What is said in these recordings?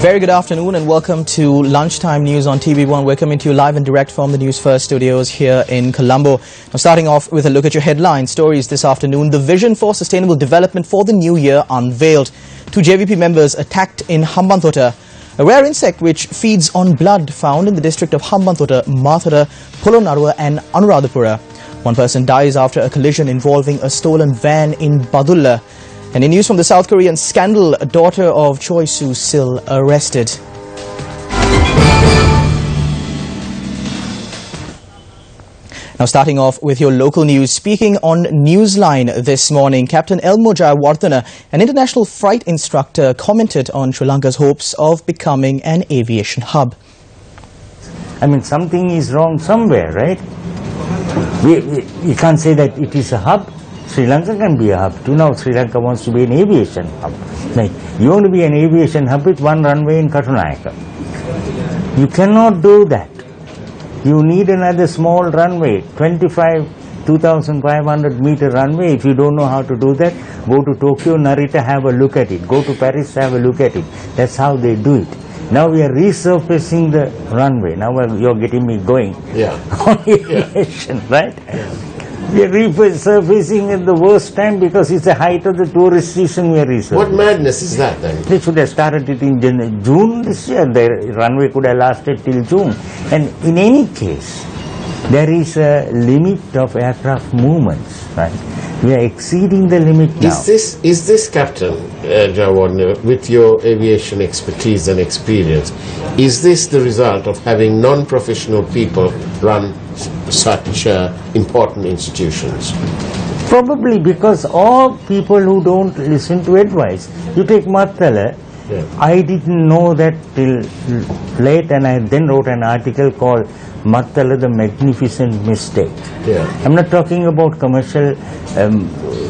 Very good afternoon and welcome to Lunchtime News on TV1. We're coming to you live and direct from the Newsfirst studios here in Colombo. Now, starting off with a look at your headline stories this afternoon. The vision for sustainable development for the new year unveiled. 2 JVP members attacked in Hambantota. A rare insect which feeds on blood found in the district of Hambantota, Mathura, Polonnaruwa and Anuradhapura. One person dies after a collision involving a stolen van in Badulla. And in news from the South Korean scandal, a daughter of Choi Soo-sil arrested. Now, starting off with your local news. Speaking on Newsline this morning, Captain Elmo Jayawardena, an international flight instructor, commented on Sri Lanka's hopes of becoming an aviation hub. I mean, something is wrong somewhere, right? We can't say that it is a hub. Sri Lanka can be a hub too. Now Sri Lanka wants to be an aviation hub. Like, you want to be an aviation hub with one runway in Katunayaka. You cannot do that. You need another small runway, 2,500 meter runway. If you don't know how to do that, go to Tokyo, Narita, have a look at it. Go to Paris, have a look at it. That's how they do it. Now we are resurfacing the runway. Now you're getting me going on aviation, right? Yeah. We are resurfacing at the worst time because it's the height of the tourist season we are resurfacing. What madness is that then? They should have started it in June this year. The runway could have lasted till June. And in any case, there is a limit of aircraft movements, right? We are exceeding the limit now. Is this Captain Jayawardena, with your aviation expertise and experience, is this the result of having non-professional people run such important institutions? Probably because all people who don't listen to advice. You take Mattala. I didn't know that till late, and I then wrote an article called Mattala the Magnificent Mistake. I'm not talking about commercial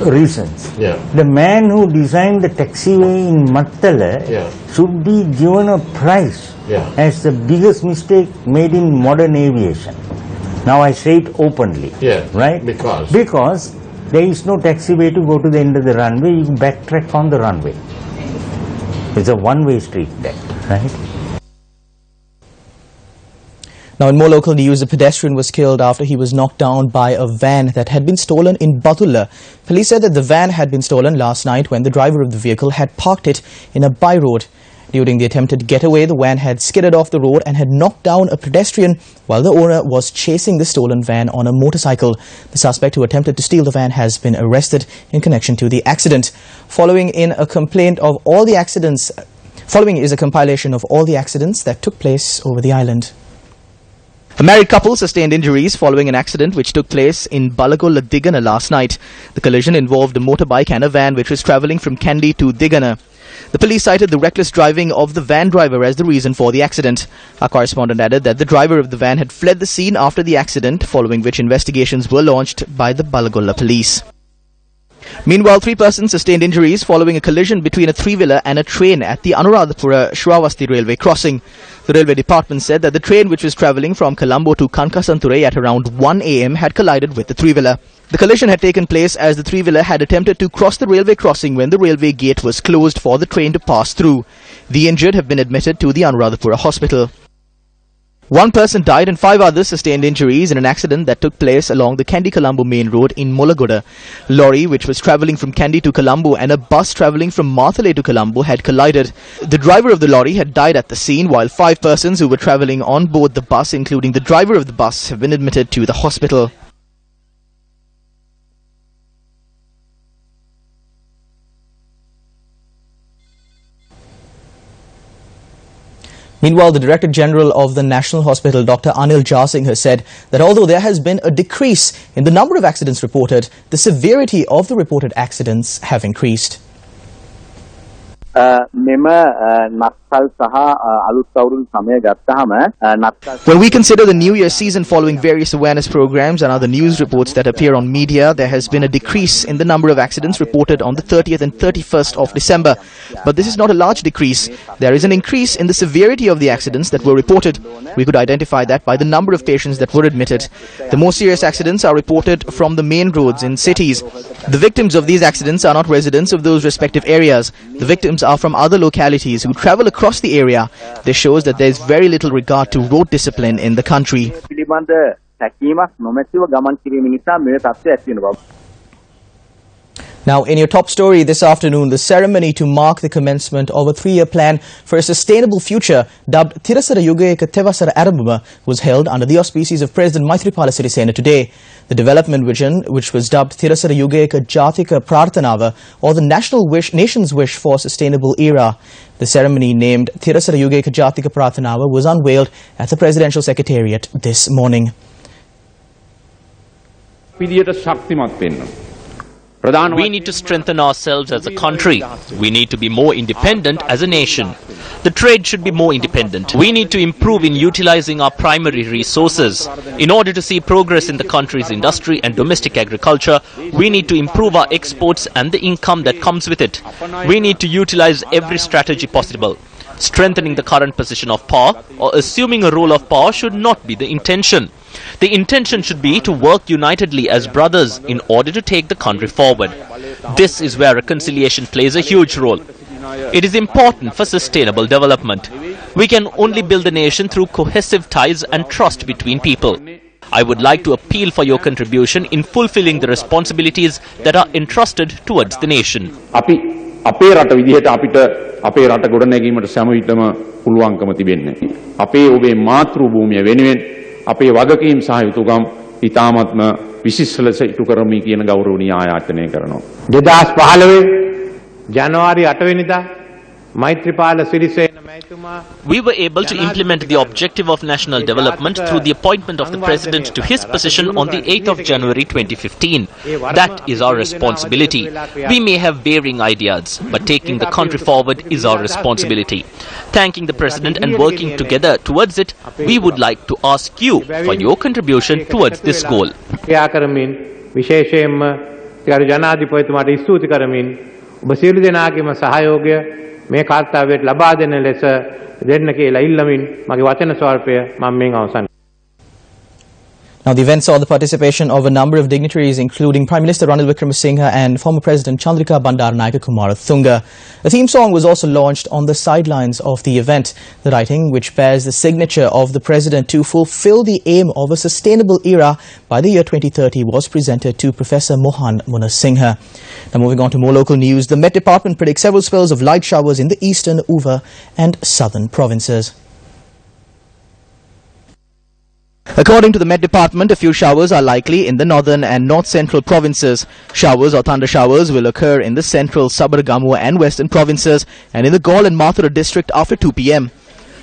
reasons. The man who designed the taxiway in Mattala should be given a prize as the biggest mistake made in modern aviation. Now I say it openly, right? Because there is no taxiway to go to the end of the runway. You backtrack on the runway. It's a one-way street there, right? Now, in more local news, a pedestrian was killed after he was knocked down by a van that had been stolen in Badulla. Police said that the van had been stolen last night when the driver of the vehicle had parked it in a by-road. During the attempted getaway, the van had skidded off the road and had knocked down a pedestrian while the owner was chasing the stolen van on a motorcycle. The suspect who attempted to steal the van has been arrested in connection to the accident. Following is a compilation of all the accidents that took place over the island. A married couple sustained injuries following an accident which took place in Balagola, Digana last night. The collision involved a motorbike and a van which was travelling from Kandy to Digana. The police cited the reckless driving of the van driver as the reason for the accident. Our correspondent added that the driver of the van had fled the scene after the accident, following which investigations were launched by the Balagola police. Meanwhile, 3 persons sustained injuries following a collision between a 3-wheeler and a train at the Anuradhapura Shravasti railway crossing. The railway department said that the train, which was travelling from Colombo to Kankasanture at around 1 a.m. had collided with the 3-wheeler. The collision had taken place as the 3-wheeler had attempted to cross the railway crossing when the railway gate was closed for the train to pass through. The injured have been admitted to the Anuradhapura hospital. 1 person died and 5 others sustained injuries in an accident that took place along the Kandy-Colombo main road in Molagoda. A lorry which was travelling from Kandy to Colombo and a bus travelling from Mathale to Colombo had collided. The driver of the lorry had died at the scene, while 5 persons who were travelling on board the bus, including the driver of the bus, have been admitted to the hospital. Meanwhile, the Director General of the National Hospital, Dr. Anil Jasingh, has said that although there has been a decrease in the number of accidents reported, the severity of the reported accidents have increased. නත්තල් සහ අලුත් අවුරුදු සමය ගත්තාම නත්තල් When we consider the New Year season following various awareness programs and other news reports that appear on media, there has been a decrease in the number of accidents reported on the 30th and 31st of December. But this is not a large decrease. There is an increase in the severity of the accidents that were reported. We could identify that by the number of patients that were admitted. The most serious accidents are reported from the main roads in cities. The victims of these accidents are not residents of those respective areas. The victims are from other localities who travel across the area. This shows that there is very little regard to road discipline in the country. Now, in your top story this afternoon, the ceremony to mark the commencement of a 3-year plan for a sustainable future, dubbed Tirasara Yugayaka Tevasara Arambama, was held under the auspices of President Maithripala Sirisena today. The development vision, which was dubbed Tirasara Yugayaka Jatika Prarthanava, or the nation's wish for sustainable era. The ceremony named Tirasara Yugayaka Jatika Prarthanava was unveiled at the Presidential Secretariat this morning. We need to strengthen ourselves as a country. We need to be more independent as a nation. The trade should be more independent. We need to improve in utilizing our primary resources. In order to see progress in the country's industry and domestic agriculture, we need to improve our exports and the income that comes with it. We need to utilize every strategy possible. Strengthening the current position of power or assuming a role of power should not be the intention. The intention should be to work unitedly as brothers in order to take the country forward. This is where reconciliation plays a huge role. It is important for sustainable development. We can only build a nation through cohesive ties and trust between people. I would like to appeal for your contribution in fulfilling the responsibilities that are entrusted towards the nation. අපේ රට විදිහට අපිට අපේ රට ගොඩනැගීමට සෑම විටම පුළුවන්කම තිබෙන්නේ. අපේ ඔබේ මාතෘ භූමිය වෙනුවෙන් අපේ වගකීම් සහ යුතුකම් ඉතාමත්ම විශිෂ්ට ලෙස ඉටු කරමි කියන ගෞරවණීය ආයාචනය කරනවා. 2015 ජනවාරි 8 වෙනිදා මෛත්‍රීපාල සිරිසේන මැතිතුමා We were able to implement the objective of national development through the appointment of the President to his position on the 8th of January 2015. That is our responsibility. We may have varying ideas, but taking the country forward is our responsibility. Thanking the President and working together towards it, we would like to ask you for your contribution towards this goal. විශේෂයෙන්ම ගරු ජනාධිපතිතුමාට ස්තුති කරමින් ඔබ සියලු දෙනාගේම සහයෝගය මේ කාර්යයට ලබා දෙන ලෙස දෙන්න කියලා ඉල්ලමින් මගේ වචන ස්වල්පය මම මෙන් අවසන්. Now, the event saw the participation of a number of dignitaries, including Prime Minister Ranil Wickremesinghe and former President Chandrika Bandaranaike Kumaratunga. A theme song was also launched on the sidelines of the event. The writing, which bears the signature of the President to fulfill the aim of a sustainable era by the year 2030, was presented to Professor Mohan Munasinghe. Now, moving on to more local news, the Met Department predicts several spells of light showers in the eastern, Uva and southern provinces. According to the Met Department, a few showers are likely in the northern and north-central provinces. Showers or thunder showers will occur in the central, Sabaragamuwa and western provinces and in the Gaul and Mathura district after 2 p.m.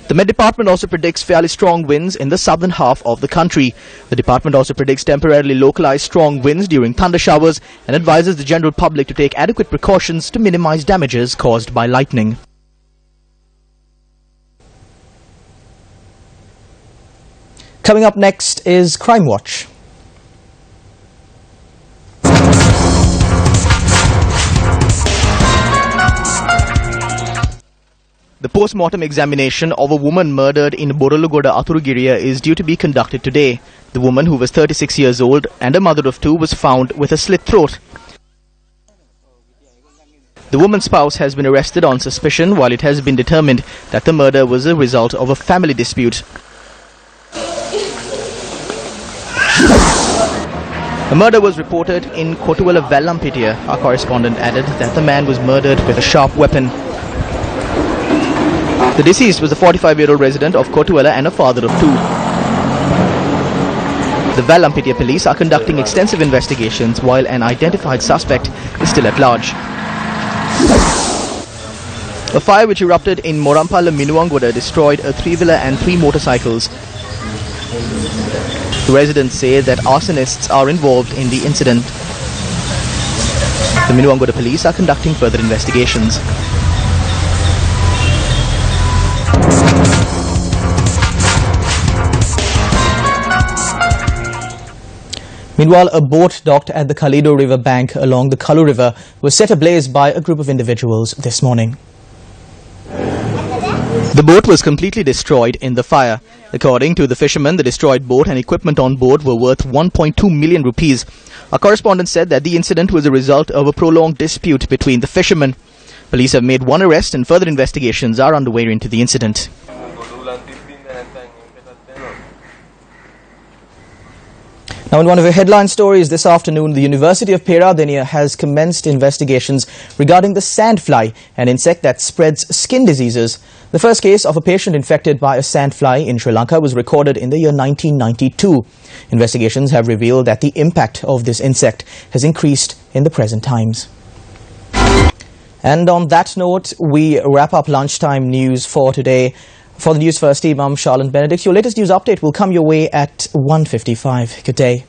The Met Department also predicts fairly strong winds in the southern half of the country. The department also predicts temporarily localized strong winds during thunder showers and advises the general public to take adequate precautions to minimize damages caused by lightning. Coming up next is Crime Watch. The post-mortem examination of a woman murdered in Borolugoda, Athurugiriya is due to be conducted today. The woman, who was 36 years old and a mother of 2, was found with a slit throat. The woman's spouse has been arrested on suspicion, while it has been determined that the murder was a result of a family dispute. A murder was reported in Kotuwala Vellampitiya. Our correspondent added that the man was murdered with a sharp weapon. The deceased was a 45-year-old resident of Kotuwala and a father of 2. The Vellampitiya police are conducting extensive investigations while an identified suspect is still at large. A fire which erupted in Morampala, Minuangoda destroyed a 3-wheeler and 3 motorcycles. The residents say that arsonists are involved in the incident. The Minuangoda police are conducting further investigations. Meanwhile, a boat docked at the Kalido River bank along the Kalu River was set ablaze by a group of individuals this morning. The boat was completely destroyed in the fire. According to the fishermen, the destroyed boat and equipment on board were worth 1.2 million rupees. Our correspondent said that the incident was a result of a prolonged dispute between the fishermen. Police have made one arrest and further investigations are underway into the incident. Now, in one of the headline stories this afternoon, the University of Peradeniya has commenced investigations regarding the sandfly, an insect that spreads skin diseases. The first case of a patient infected by a sandfly in Sri Lanka was recorded in the year 1992. Investigations have revealed that the impact of this insect has increased in the present times. And on that note, we wrap up lunchtime news for today. For the Newsfirst team, I'm Charlotte Benedict. Your latest news update will come your way at 1:55. Good day.